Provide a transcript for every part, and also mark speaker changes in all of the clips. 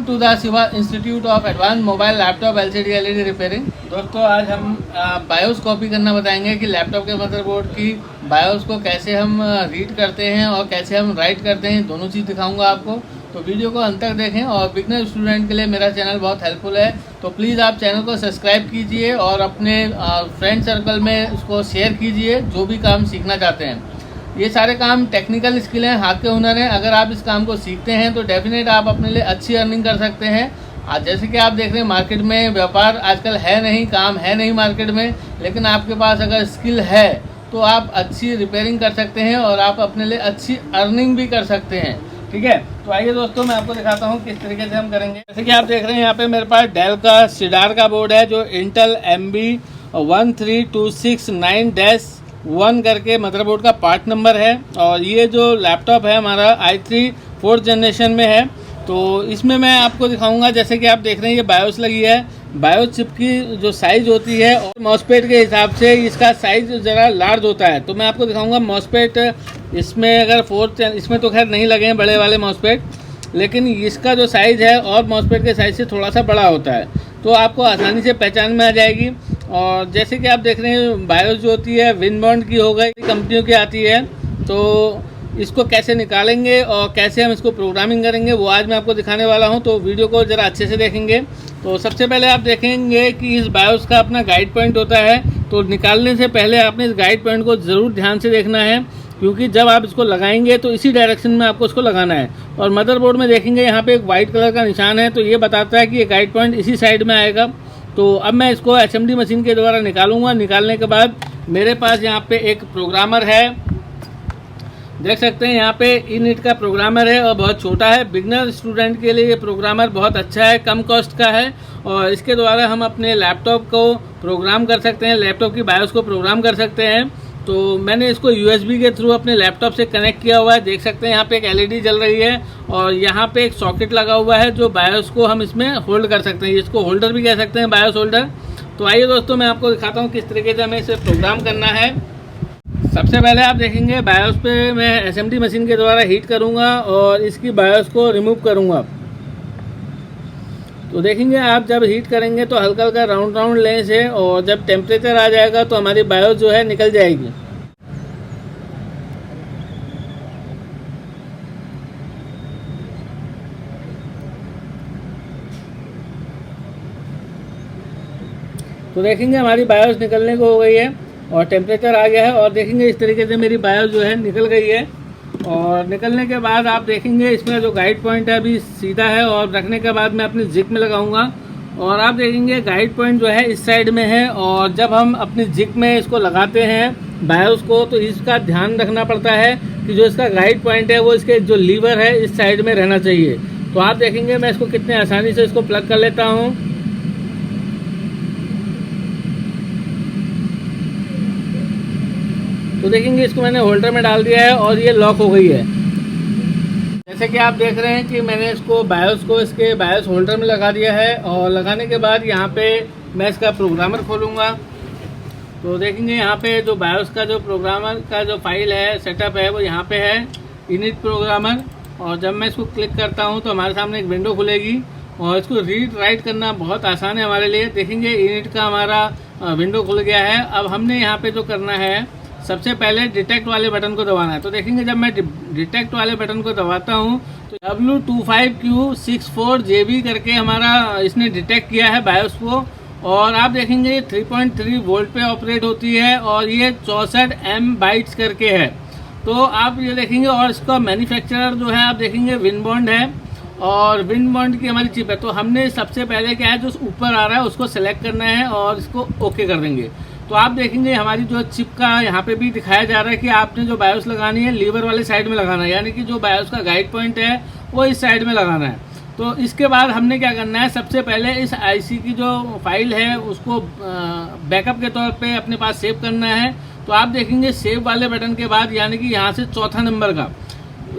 Speaker 1: To the Shiva institute of advance mobile laptop LCD LED repairing. दोस्तों आज हम BIOS copy करना बताएंगे कि लैपटॉप के मदरबोर्ड की बायोस को कैसे हम रीड करते हैं और कैसे हम राइट करते हैं, दोनों चीज़ दिखाऊंगा आपको। तो वीडियो को अंत तक देखें और बिगनर स्टूडेंट के लिए मेरा चैनल बहुत हेल्पफुल है, तो प्लीज़ आप चैनल को सब्सक्राइब कीजिए और अपने फ्रेंड सर्कल में उसको शेयर कीजिए जो भी काम सीखना चाहते हैं। ये सारे काम टेक्निकल स्किल हैं, हाथ के हुनर हैं। अगर आप इस काम को सीखते हैं तो डेफिनेट आप अपने लिए अच्छी अर्निंग कर सकते हैं। आज जैसे कि आप देख रहे हैं मार्केट में व्यापार आजकल है नहीं, काम है नहीं मार्केट में, लेकिन आपके पास अगर स्किल है तो आप अच्छी रिपेयरिंग कर सकते हैं और आप अपने लिए अच्छी अर्निंग भी कर सकते हैं। ठीक है, तो आइए दोस्तों मैं आपको दिखाता हूँ किस तरीके से हम करेंगे। जैसे कि आप देख रहे हैं यहाँ पे मेरे पास डेल का सीडार का बोर्ड है जो इंटेल MB13269-1 करके मदरबोर्ड का पार्ट नंबर है। और ये जो लैपटॉप है हमारा i3 4th जनरेशन में है। तो इसमें मैं आपको दिखाऊंगा, जैसे कि आप देख रहे हैं ये बायोस लगी है। बायोस चिप की जो साइज़ होती है और मॉसपेट के हिसाब से इसका साइज़ ज़रा लार्ज होता है। तो मैं आपको दिखाऊंगा मॉसपेट इसमें अगर 4th, इसमें तो खैर नहीं लगे हैं बड़े वाले मॉसपेट, लेकिन इसका जो साइज़ है और मॉसपेट के साइज़ से थोड़ा सा बड़ा होता है, तो आपको आसानी से पहचान में आ जाएगी। और जैसे कि आप देख रहे हैं बायोस जो होती है विनबॉन्ड की हो गई, कंपनियों की आती है। तो इसको कैसे निकालेंगे और कैसे हम इसको प्रोग्रामिंग करेंगे वो आज मैं आपको दिखाने वाला हूं, तो वीडियो को ज़रा अच्छे से देखेंगे। तो सबसे पहले आप देखेंगे कि इस बायोस का अपना गाइड पॉइंट होता है, तो निकालने से पहले आपने इस गाइड पॉइंट को ज़रूर ध्यान से देखना है, क्योंकि जब आप इसको लगाएंगे तो इसी डायरेक्शन में आपको इसको लगाना है। और मदरबोर्ड में देखेंगे यहाँ पे एक वाइट कलर का निशान है, तो ये बताता है कि ये गाइड पॉइंट इसी साइड में आएगा। तो अब मैं इसको HMD मशीन के द्वारा निकालूंगा। निकालने के बाद मेरे पास यहाँ पे एक प्रोग्रामर है, देख सकते हैं यहाँ पे इनिट का प्रोग्रामर है और बहुत छोटा है। बिगनर स्टूडेंट के लिए ये प्रोग्रामर बहुत अच्छा है, कम कॉस्ट का है और इसके द्वारा हम अपने लैपटॉप को प्रोग्राम कर सकते हैं, लैपटॉप की बायोस को प्रोग्राम कर सकते हैं। तो मैंने इसको USB के थ्रू अपने लैपटॉप से कनेक्ट किया हुआ है। देख सकते हैं यहाँ पे एक LED जल रही है और यहाँ पे एक सॉकेट लगा हुआ है जो बायोस को हम इसमें होल्ड कर सकते हैं, इसको होल्डर भी कह सकते हैं, बायोस होल्डर। तो आइए दोस्तों मैं आपको दिखाता हूँ किस तरीके से हमें इसे प्रोग्राम करना है। सबसे पहले आप देखेंगे बायोस पे मैं SMD मशीन के द्वारा हीट करूँगा और इसकी बायोस को रिमूव करूँगा। तो देखेंगे आप जब हीट करेंगे तो हल्का हल्का राउंड राउंड लें से, और जब टेम्परेचर आ जाएगा तो हमारी बायोस जो है निकल जाएगी। तो देखेंगे हमारी बायोस निकलने को हो गई है और टेम्परेचर आ गया है और देखेंगे इस तरीके से मेरी बायोस जो है निकल गई है। और निकलने के बाद आप देखेंगे इसमें जो गाइड पॉइंट है अभी सीधा है और रखने के बाद मैं अपनी जिग में लगाऊंगा और आप देखेंगे गाइड पॉइंट जो है इस साइड में है। और जब हम अपनी जिग में इसको लगाते हैं बायोस को तो इसका ध्यान रखना पड़ता है कि जो इसका गाइड पॉइंट है वो इसके जो लीवर है इस साइड में रहना चाहिए। तो आप देखेंगे मैं इसको कितने आसानी से इसको प्लग कर लेता हूँ। तो देखेंगे इसको मैंने होल्डर में डाल दिया है और ये लॉक हो गई है। जैसे कि आप देख रहे हैं कि मैंने इसको बायोस को इसके बायोस होल्डर में लगा दिया है और लगाने के बाद यहाँ पे मैं इसका प्रोग्रामर खोलूँगा। तो देखेंगे यहाँ पे जो बायोस का जो प्रोग्रामर का जो फाइल है, सेटअप है, वो यहाँ पे है, इनिट प्रोग्रामर। और जब मैं इसको क्लिक करता हूँ तो हमारे सामने एक विंडो खुलेगी और इसको रीड राइट करना बहुत आसान है हमारे लिए। देखेंगे इनिट का हमारा विंडो खुल गया है। अब हमने यहाँ पे जो करना है सबसे पहले डिटेक्ट वाले बटन को दबाना है। तो देखेंगे जब मैं डिटेक्ट वाले बटन को दबाता हूँ तो W25Q64JB करके हमारा इसने डिटेक्ट किया है बायोस को। और आप देखेंगे ये 3.3 वोल्ट पे ऑपरेट होती है और ये 64 M बाइट्स करके है। तो आप ये देखेंगे और इसका मैन्युफैक्चरर जो है आप देखेंगे विनबॉन्ड है और विनबॉन्ड की हमारी चिप है। तो हमने सबसे पहले क्या है जो ऊपर आ रहा है उसको सेलेक्ट करना है और इसको ओके कर देंगे। तो आप देखेंगे हमारी जो चिप का यहाँ पे भी दिखाया जा रहा है कि आपने जो बायोस लगानी है लीवर वाले साइड में लगाना है, यानी कि जो बायोस का गाइड पॉइंट है वो इस साइड में लगाना है। तो इसके बाद हमने क्या करना है, सबसे पहले इस IC की जो फाइल है उसको बैकअप के तौर पे अपने पास सेव करना है। तो आप देखेंगे सेव वाले बटन के बाद यानी कि यहाँ से चौथा नंबर का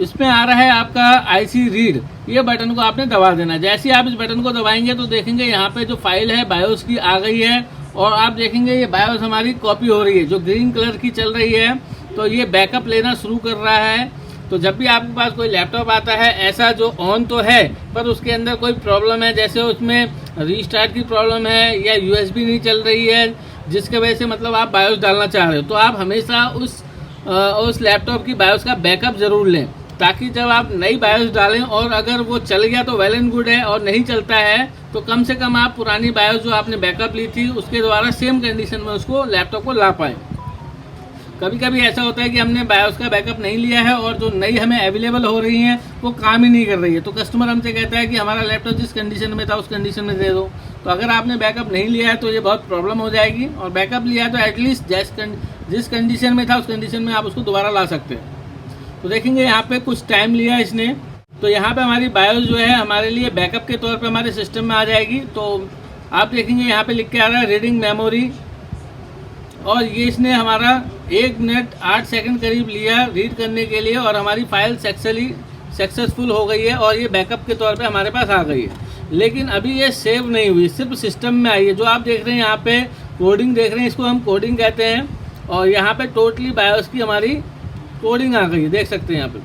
Speaker 1: इसमें आ रहा है आपका IC रीड, ये बटन को आपने दबा देना है। जैसे ही आप इस बटन को दबाएंगे तो देखेंगे यहाँ पे जो फाइल है बायोस की आ गई है और आप देखेंगे ये बायोस हमारी कॉपी हो रही है जो ग्रीन कलर की चल रही है। तो ये बैकअप लेना शुरू कर रहा है तो जब भी आपके पास कोई लैपटॉप आता है ऐसा जो ऑन तो है पर उसके अंदर कोई प्रॉब्लम है, जैसे उसमें रीस्टार्ट की प्रॉब्लम है या यूएसबी नहीं चल रही है, जिसके वजह से मतलब आप बायोस डालना चाह रहे हो, तो आप हमेशा उस लैपटॉप की बायोस का बैकअप ज़रूर लें, ताकि जब आप नई बायोस डालें और अगर वो चल गया तो वेल एंड गुड है, और नहीं चलता है तो कम से कम आप पुरानी बायोस जो आपने बैकअप ली थी उसके द्वारा सेम कंडीशन में उसको लैपटॉप को ला पाएँ। कभी कभी ऐसा होता है कि हमने बायोस का बैकअप नहीं लिया है और जो नई हमें अवेलेबल हो रही हैं वो काम ही नहीं कर रही है, तो कस्टमर हमसे कहता है कि हमारा लैपटॉप जिस कंडीशन में था उस कंडीशन में दे दो। तो अगर आपने बैकअप नहीं लिया है तो ये बहुत प्रॉब्लम हो जाएगी, और बैकअप लिया है तो एटलीस्ट जिस कंडीशन में था उस कंडीशन में आप उसको दोबारा ला सकते हैं। तो देखेंगे यहाँ पे कुछ टाइम लिया इसने, तो यहाँ पे हमारी बायोस जो है हमारे लिए बैकअप के तौर पे हमारे सिस्टम में आ जाएगी। तो आप देखेंगे यहाँ पे लिख के आ रहा है रीडिंग मेमोरी, और ये इसने हमारा 1 मिनट 8 सेकंड करीब लिया रीड करने के लिए, और हमारी फाइल सक्सेसफुल हो गई है और ये बैकअप के तौर पे हमारे पास आ गई है। लेकिन अभी ये सेव नहीं हुई, सिर्फ सिस्टम में आई है। जो आप देख रहे हैं यहाँ पे कोडिंग देख रहे हैं, इसको हम कोडिंग कहते हैं, और यहाँ पे टोटली बायोस की हमारी कोडिंग आ गई है, देख सकते हैं यहाँ पे।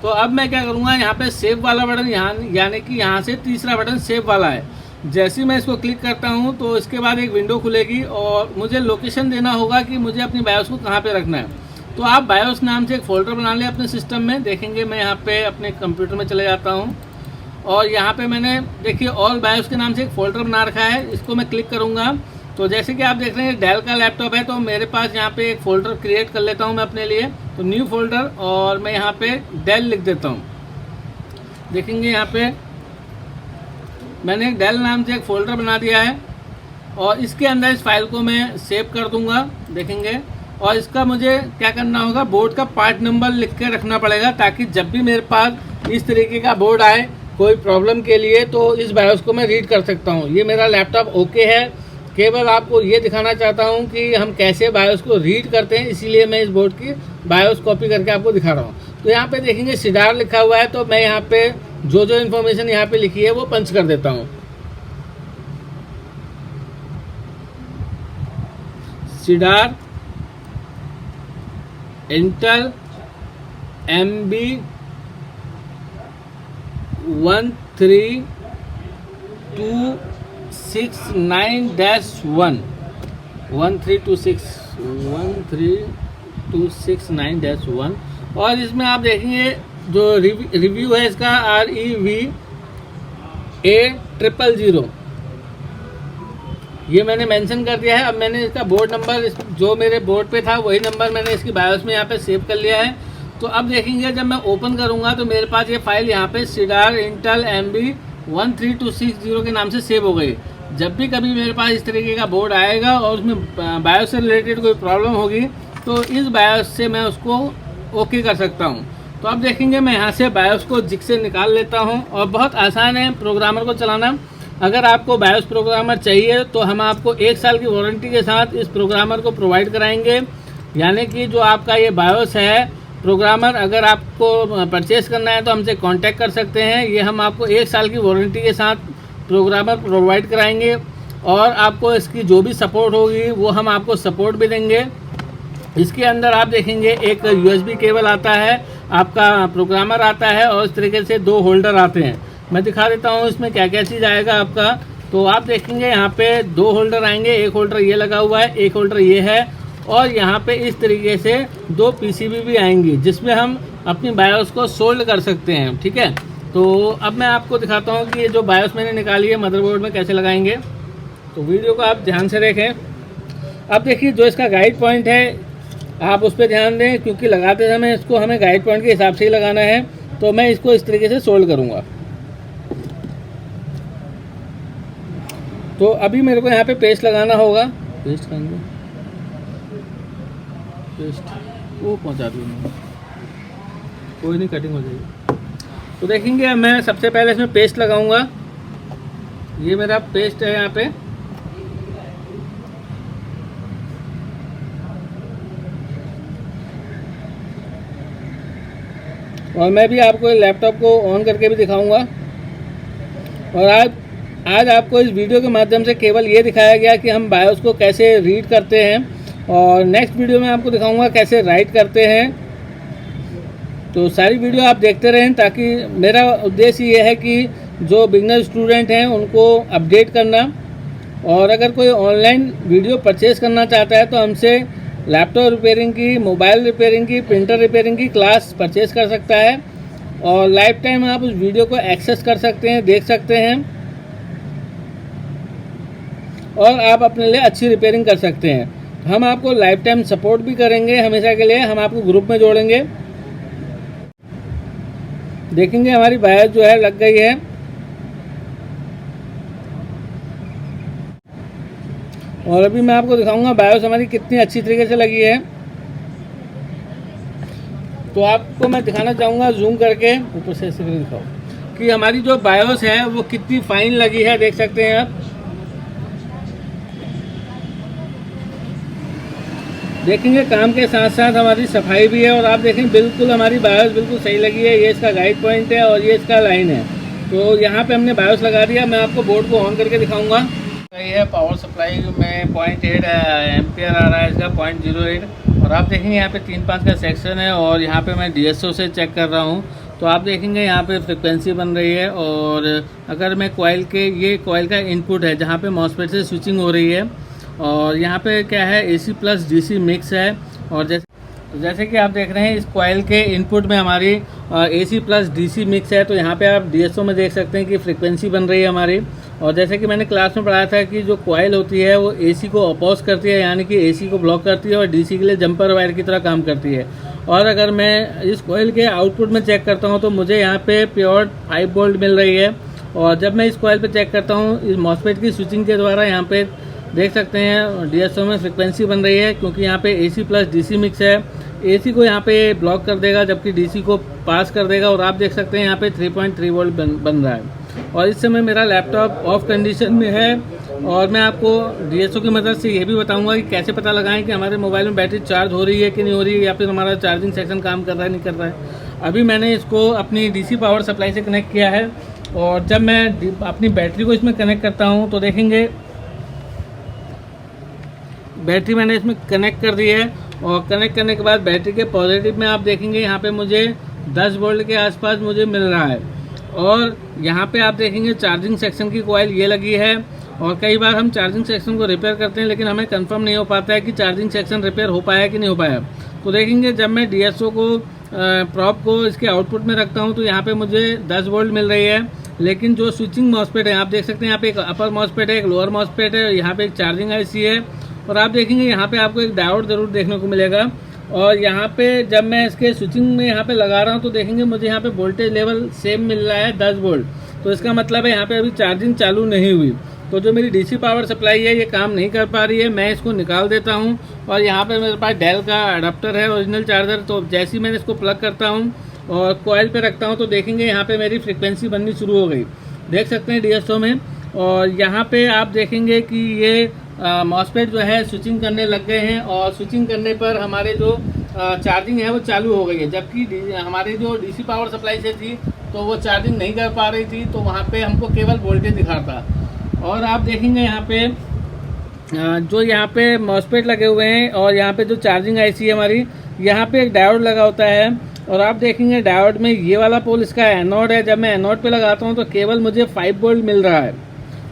Speaker 1: तो अब मैं क्या करूँगा, यहाँ पे सेव वाला बटन, यहाँ यानी कि यहाँ से तीसरा बटन सेव वाला है, जैसे ही मैं इसको क्लिक करता हूँ तो इसके बाद एक विंडो खुलेगी और मुझे लोकेशन देना होगा कि मुझे अपनी बायोस को कहाँ पे रखना है। तो आप बायोस नाम से एक फ़ोल्डर बना लें अपने सिस्टम में। देखेंगे मैं यहाँ पे अपने कंप्यूटर में चले जाता हूँ, और यहाँ पे मैंने देखिए ऑल बायोस के नाम से एक फ़ोल्डर बना रखा है, इसको मैं क्लिक करूँगा। तो जैसे कि आप देख रहे हैं डेल का लैपटॉप है, तो मेरे पास यहाँ पे एक फ़ोल्डर क्रिएट कर लेता हूँ मैं अपने लिए। तो न्यू फोल्डर, और मैं यहाँ पे डेल लिख देता हूँ। देखेंगे यहाँ पे मैंने एक डेल नाम से एक फ़ोल्डर बना दिया है, और इसके अंदर इस फाइल को मैं सेव कर दूंगा। देखेंगे, और इसका मुझे क्या करना होगा, बोर्ड का पार्ट नंबर लिख के रखना पड़ेगा, ताकि जब भी मेरे पास इस तरीके का बोर्ड आए कोई प्रॉब्लम के लिए तो इस बायोस को मैं रीड कर सकता हूँ। ये मेरा लैपटॉप ओके है, केवल आपको ये दिखाना चाहता हूँ कि हम कैसे बायोस को रीड करते हैं, इसीलिए मैं इस बोर्ड की बायोस कॉपी करके आपको दिखा रहा हूँ। तो यहाँ पे देखेंगे सिडार लिखा हुआ है, तो मैं यहाँ पे जो इन्फॉर्मेशन यहाँ पे लिखी है वो पंच कर देता हूँ। सिडार इंटेल MB 13269-1, और इसमें आप देखेंगे जो रिव्यू है इसका REVA000, ये मैंने मेंशन कर दिया है। अब मैंने इसका बोर्ड नंबर जो मेरे बोर्ड पे था वही नंबर मैंने इसकी बायोस में यहाँ पे सेव कर लिया है। तो अब देखेंगे जब मैं ओपन करूँगा तो मेरे पास ये फाइल यहाँ पे सिडार इंटेल MB 13260 के नाम से सेव हो गई। जब भी कभी मेरे पास इस तरीके का बोर्ड आएगा और उसमें बायोस से रिलेटेड कोई प्रॉब्लम होगी तो इस बायोस से मैं उसको ओके कर सकता हूँ। तो अब देखेंगे मैं यहाँ से बायोस को जिग से निकाल लेता हूँ, और बहुत आसान है प्रोग्रामर को चलाना। अगर आपको बायोस प्रोग्रामर चाहिए तो हम आपको 1 साल की वारंटी के साथ इस प्रोग्रामर को प्रोवाइड कराएंगे। यानी कि जो आपका ये बायोस है प्रोग्रामर, अगर आपको परचेस करना है तो हमसे कांटेक्ट कर सकते हैं। ये हम आपको 1 साल की वारंटी के साथ प्रोग्रामर प्रोवाइड कराएंगे, और आपको इसकी जो भी सपोर्ट होगी वो हम आपको सपोर्ट भी देंगे। इसके अंदर आप देखेंगे एक USB केबल आता है, आपका प्रोग्रामर आता है, और इस तरीके से 2 होल्डर आते हैं। मैं दिखा देता हूँ इसमें क्या क्या चीज़ आएगा आपका। तो आप देखेंगे यहाँ पे 2 होल्डर आएंगे, एक होल्डर ये लगा हुआ है, एक होल्डर ये है, और यहाँ पे इस तरीके से 2 PCB भी आएंगी जिसमें हम अपनी बायोस को सोल्ड कर सकते हैं। ठीक है, तो अब मैं आपको दिखाता हूँ कि ये जो बायोस मैंने निकाली है मदरबोर्ड में कैसे लगाएंगे। तो वीडियो को आप ध्यान से देखें। अब देखिए जो इसका गाइड पॉइंट है आप उस पर ध्यान दें, क्योंकि लगाते समय इसको हमें गाइड पॉइंट के हिसाब से ही लगाना है। तो मैं इसको इस तरीके से सोल्ड करूँगा। तो अभी मेरे को यहाँ पे पेस्ट लगाना होगा, पेस्ट करेंगे, पेस्ट वो पहुँचा दूँगा, कोई नहीं, कटिंग हो जाएगी। तो देखेंगे मैं सबसे पहले इसमें पेस्ट लगाऊंगा। ये मेरा पेस्ट है यहाँ पे, और मैं भी आपको लैपटॉप को ऑन करके भी दिखाऊंगा। और आज आपको इस वीडियो के माध्यम से केवल ये दिखाया गया कि हम बायोस को कैसे रीड करते हैं, और नेक्स्ट वीडियो में आपको दिखाऊंगा कैसे राइट करते हैं। तो सारी वीडियो आप देखते रहें, ताकि मेरा उद्देश्य ये है कि जो बिगनर स्टूडेंट हैं उनको अपडेट करना। और अगर कोई ऑनलाइन वीडियो परचेज़ करना चाहता है तो हमसे लैपटॉप रिपेयरिंग की, मोबाइल रिपेयरिंग की, प्रिंटर रिपेयरिंग की क्लास परचेज़ कर सकता है और लाइफ टाइम आप उस वीडियो को एक्सेस कर सकते हैं, देख सकते हैं और आप अपने लिए अच्छी रिपेयरिंग कर सकते हैं। हम आपको लाइफ टाइम सपोर्ट भी करेंगे, हमेशा के लिए हम आपको ग्रुप में जोड़ेंगे। देखेंगे हमारी बायस जो है लग गई है। और अभी मैं आपको दिखाऊंगा बायोस हमारी कितनी अच्छी तरीके से लगी है। तो आपको मैं दिखाना चाहूँगा जूम करके, ऊपर से ऐसे दिखाओ कि हमारी जो बायोस है वो कितनी फाइन लगी है, देख सकते हैं आप। देखेंगे काम के साथ साथ हमारी सफाई भी है और आप देखें बिल्कुल हमारी बायोस बिल्कुल सही लगी है। ये इसका गाइड पॉइंट है और ये इसका लाइन है। तो यहाँ पे हमने बायोस लगा दिया। मैं आपको बोर्ड को ऑन करके दिखाऊंगा। ये है पावर सप्लाई में 0.8 एम्पियर आ रहा है इसका, 0.08। और आप देखेंगे यहाँ पे 3-5 का सेक्शन है और यहाँ पे मैं DSO से चेक कर रहा हूँ। तो आप देखेंगे यहाँ पे फ्रिक्वेंसी बन रही है। और अगर मैं कॉइल के, ये कॉइल का इनपुट है जहाँ पे मॉसफेट से स्विचिंग हो रही है। और यहाँ पे क्या है, AC प्लस DC मिक्स है। और जैसे कि आप देख रहे हैं इस कॉइल के इनपुट में हमारी AC प्लस DC मिक्स है। तो यहाँ पे आप DSO में देख सकते हैं कि फ्रिक्वेंसी बन रही है हमारी। और जैसे कि मैंने क्लास में पढ़ाया था कि जो कॉइल होती है वो AC को अपोज करती है, यानी कि AC को ब्लॉक करती है और DC के लिए जंपर वायर की तरह काम करती है। और अगर मैं इस कॉइल के आउटपुट में चेक करता हूँ तो मुझे यहाँ पे प्योर 5 वोल्ट मिल रही है। और जब मैं इस कॉइल पे चेक करता हूँ इस मॉसफेट की स्विचिंग के द्वारा, यहाँ पे देख सकते हैं DSO में फ्रिक्वेंसी बन रही है, क्योंकि यहाँ पे AC प्लस DC मिक्स है। AC को यहाँ पे ब्लॉक कर देगा जबकि DC को पास कर देगा। और आप देख सकते हैं यहाँ पे 3.3 वोल्ट बन रहा है। और इस समय मेरा लैपटॉप ऑफ कंडीशन में है। और मैं आपको DSO की मदद से ये भी बताऊंगा कि कैसे पता लगाएं कि हमारे मोबाइल में बैटरी चार्ज हो रही है कि नहीं हो रही है, या फिर हमारा चार्जिंग सेक्शन काम कर रहा है नहीं कर रहा है। अभी मैंने इसको अपनी DC पावर सप्लाई से कनेक्ट किया है और जब मैं अपनी बैटरी को इसमें कनेक्ट करता हूँ तो देखेंगे बैटरी मैंने इसमें कनेक्ट कर दी है। और कनेक्ट करने के बाद बैटरी के पॉजिटिव में आप देखेंगे यहाँ पे मुझे 10 वोल्ट के आसपास मुझे मिल रहा है। और यहाँ पे आप देखेंगे चार्जिंग सेक्शन की कॉइल ये लगी है। और कई बार हम चार्जिंग सेक्शन को रिपेयर करते हैं लेकिन हमें कंफर्म नहीं हो पाता है कि चार्जिंग सेक्शन रिपेयर हो पाया कि नहीं हो पाया। तो देखेंगे जब मैं DSO को प्रॉप को इसके आउटपुट में रखता हूँ तो यहाँ पे मुझे 10 वोल्ट मिल रही है। लेकिन जो स्विचिंग मॉसफेट है आप देख सकते हैं, यहाँ पे एक अपर मॉसफेट है, एक लोअर मॉसफेट है, यहाँ पे एक चार्जिंग IC है। और आप देखेंगे यहाँ पे आपको एक डायोड जरूर देखने को मिलेगा। और यहाँ पे जब मैं इसके स्विचिंग में यहाँ पे लगा रहा हूँ तो देखेंगे मुझे यहाँ पे वोल्टेज लेवल सेम मिल रहा है 10 वोल्ट। तो इसका मतलब है यहाँ पे अभी चार्जिंग चालू नहीं हुई। तो जो मेरी DC पावर सप्लाई है ये काम नहीं कर पा रही है। मैं इसको निकाल देता हूँ और यहाँ पे मेरे पास डेल का अडाप्टर है, ओरिजिनल चार्जर। तो जैसे ही मैंने इसको प्लग करता हूँ और कॉइल पे रखता हूँ तो देखेंगे यहाँ पे मेरी फ्रिक्वेंसी बननी शुरू हो गई, देख सकते हैं DSO में। और यहाँ पे आप देखेंगे कि ये मॉसफेट जो है स्विचिंग करने लग गए हैं। और स्विचिंग करने पर हमारे जो चार्जिंग है वो चालू हो गई है, जबकि हमारी जो DC पावर सप्लाई से थी तो वो चार्जिंग नहीं कर पा रही थी। तो वहाँ पे हमको केवल वोल्टेज दिखाता। और आप देखेंगे यहाँ पे जो यहाँ पे मॉसफेट लगे हुए हैं और यहाँ पे जो चार्जिंग IC है हमारी, यहाँ पे एक डायोड लगा होता है। और आप देखेंगे डायोड में ये वाला पोल इसका एनोड है। जब मैं एनोड पे लगाता हूँ तो केवल मुझे 5 वोल्ट मिल रहा है।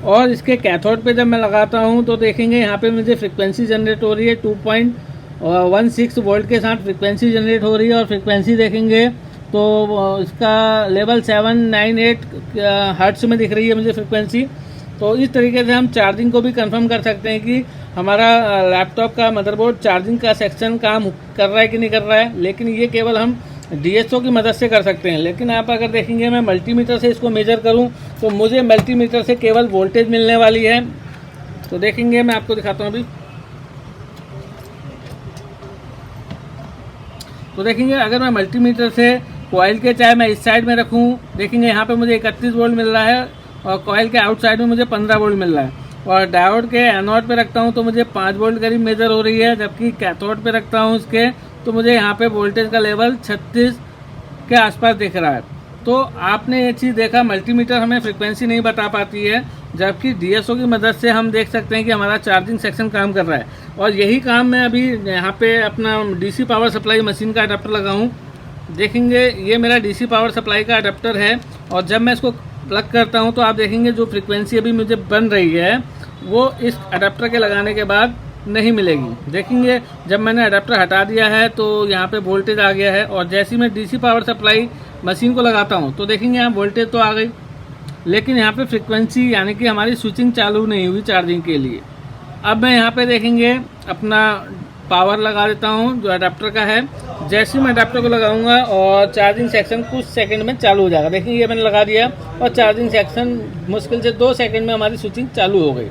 Speaker 1: और इसके कैथोड पे जब मैं लगाता हूँ तो देखेंगे यहाँ पे मुझे फ्रिक्वेंसी जनरेट हो रही है 2.16 वोल्ट के साथ फ्रिक्वेंसी जनरेट हो रही है। और फ्रिक्वेंसी देखेंगे तो इसका लेवल 798 हर्ट्ज में दिख रही है मुझे फ्रिक्वेंसी। तो इस तरीके से हम चार्जिंग को भी कंफर्म कर सकते हैं कि हमारा लैपटॉप का मदरबोर्ड चार्जिंग का सेक्शन काम कर रहा है कि नहीं कर रहा है। लेकिन ये केवल हम DSO की मदद से कर सकते हैं। लेकिन आप अगर देखेंगे मैं मल्टीमीटर से इसको मेजर करूं तो मुझे मल्टीमीटर से केवल वोल्टेज मिलने वाली है। तो देखेंगे मैं आपको दिखाता हूं अभी। तो देखेंगे अगर मैं मल्टीमीटर से कॉइल के चाहे मैं इस साइड में रखूं, देखेंगे यहाँ पे मुझे 31 वोल्ट मिल रहा है और कॉइल के आउटसाइड में मुझे 15 वोल्ट मिल रहा है। और डायोड के एनोड पे रखता हूँ तो मुझे 5 वोल्ट करीब मेजर हो रही है, जबकि कैथोड पे रखता हूँ इसके तो मुझे यहाँ पे वोल्टेज का लेवल 36 के आसपास दिख रहा है। तो आपने ये चीज़ देखा, मल्टीमीटर हमें फ्रिक्वेंसी नहीं बता पाती है, जबकि DSO की मदद से हम देख सकते हैं कि हमारा चार्जिंग सेक्शन काम कर रहा है। और यही काम मैं अभी यहाँ पे अपना DC पावर सप्लाई मशीन का अडाप्टर लगाऊँ देखेंगे ये मेरा डीसी पावर सप्लाई का अडेप्टर है, और जब मैं इसको प्लग करता हूँ तो आप देखेंगे जो फ्रीक्वेंसी अभी मुझे बन रही है वो इस अडेप्टर के लगाने के बाद नहीं मिलेगी। देखेंगे जब मैंने अडेप्टर हटा दिया है तो यहाँ पे वोल्टेज आ गया है, और जैसे ही मैं डीसी पावर सप्लाई मशीन को लगाता हूँ तो देखेंगे यहाँ वोल्टेज तो आ गई, लेकिन यहाँ पे फ्रीक्वेंसी यानी कि हमारी स्विचिंग चालू नहीं हुई चार्जिंग के लिए। अब मैं यहाँ पे देखेंगे अपना पावर लगा देता हूँ जो अडेप्टर का है। जैसे ही मैं अडेप्टर को लगाऊंगा और चार्जिंग सेक्शन कुछ सेकंड में चालू हो जाएगा। देखेंगे ये मैंने लगा दिया और चार्जिंग सेक्शन मुश्किल से 2 सेकंड में हमारी स्विचिंग चालू हो गई।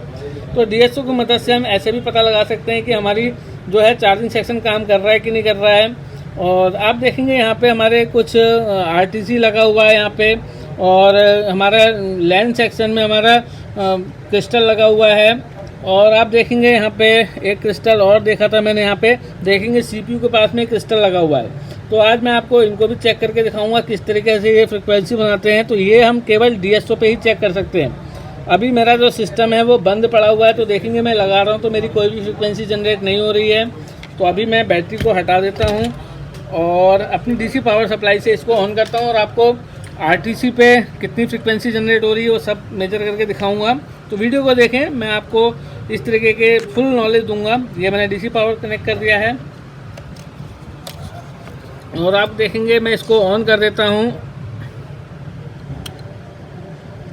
Speaker 1: तो डीएसओ की मदद से हम ऐसे भी पता लगा सकते हैं कि हमारी जो है चार्जिंग सेक्शन काम कर रहा है कि नहीं कर रहा है। और आप देखेंगे यहाँ पे हमारे कुछ आरटीसी लगा हुआ है यहाँ पे, और हमारा लैन सेक्शन में हमारा क्रिस्टल लगा हुआ है। और आप देखेंगे यहाँ पे एक क्रिस्टल और देखा था मैंने, यहाँ पे देखेंगे सीपीयू के पास में एक क्रिस्टल लगा हुआ है। तो आज मैं आपको इनको भी चेक करके दिखाऊंगा किस तरीके से ये फ्रिक्वेंसी बनाते हैं। तो ये हम केवल डीएसओ पे ही चेक कर सकते हैं। अभी मेरा जो सिस्टम है वो बंद पड़ा हुआ है, तो देखेंगे मैं लगा रहा हूँ तो मेरी कोई भी फ्रिक्वेंसी जनरेट नहीं हो रही है। तो अभी मैं बैटरी को हटा देता हूँ और अपनी डीसी पावर सप्लाई से इसको ऑन करता हूँ और आपको आरटीसी पे कितनी फ्रिक्वेंसी जनरेट हो रही है वो सब मेजर करके दिखाऊंगा। तो वीडियो को देखें, मैं आपको इस तरीके के फुल नॉलेज दूंगा। ये मैंने डीसी पावर कनेक्ट कर दिया है और आप देखेंगे मैं इसको ऑन कर देता हूँ।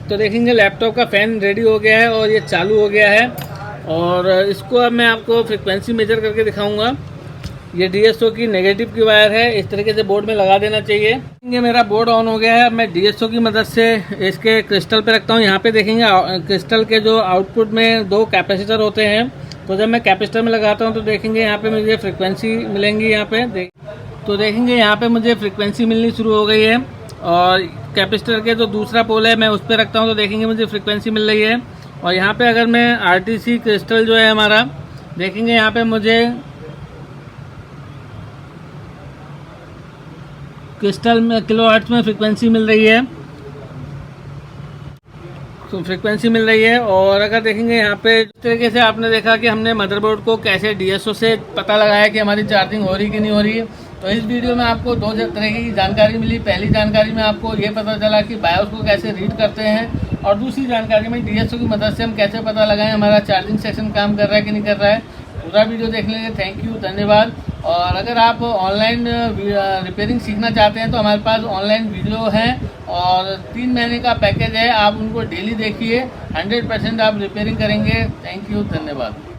Speaker 1: तो देखेंगे लैपटॉप का फ़ैन रेडी हो गया है और ये चालू हो गया है। और इसको अब मैं आपको फ्रिक्वेंसी मेजर करके दिखाऊंगा। ये डीएसओ की नेगेटिव की वायर है, इस तरीके से बोर्ड में लगा देना चाहिए। ये मेरा बोर्ड ऑन हो गया है। अब मैं डीएसओ की मदद से इसके क्रिस्टल पे रखता हूँ। यहाँ पे देखेंगे क्रिस्टल के जो आउटपुट में 2 कैपेसिटर होते हैं। तो जब मैं कैपेसिटर में लगाता हूँ तो देखेंगे यहाँ पे मुझे फ्रिक्वेंसी मिलेंगी। यहाँ पे तो देखेंगे यहाँ पे मुझे फ्रिक्वेंसी मिलनी शुरू हो गई है। और कैपेसिटर के जो दूसरा पोल है मैं उस पर रखता हूँ तो देखेंगे मुझे फ्रिक्वेंसी मिल रही है। और यहाँ पे अगर मैं आरटीसी क्रिस्टल जो है हमारा, देखेंगे यहाँ पे मुझे क्रिस्टल में किलोहर्ट्ज में फ्रिक्वेंसी मिल रही है। तो फ्रिक्वेंसी मिल रही है। और अगर देखेंगे यहाँ पे इस तरीके से आपने देखा कि हमने मदरबोर्ड को कैसे डीएसओ से पता लगाया कि हमारी चार्जिंग हो रही कि नहीं हो रही है। तो इस वीडियो में आपको 2 तरह की जानकारी मिली। पहली जानकारी में आपको ये पता चला कि बायोस को कैसे रीड करते हैं, और दूसरी जानकारी में डीएसओ की मदद से हम कैसे पता लगाएं हमारा चार्जिंग सेक्शन काम कर रहा है कि नहीं कर रहा है। पूरा वीडियो देखने के लिए थैंक यू, धन्यवाद। और अगर आप ऑनलाइन रिपेयरिंग सीखना चाहते हैं तो हमारे पास ऑनलाइन वीडियो हैं और 3 महीने का पैकेज है। आप उनको डेली देखिए, 100% आप रिपेयरिंग करेंगे। थैंक यू, धन्यवाद।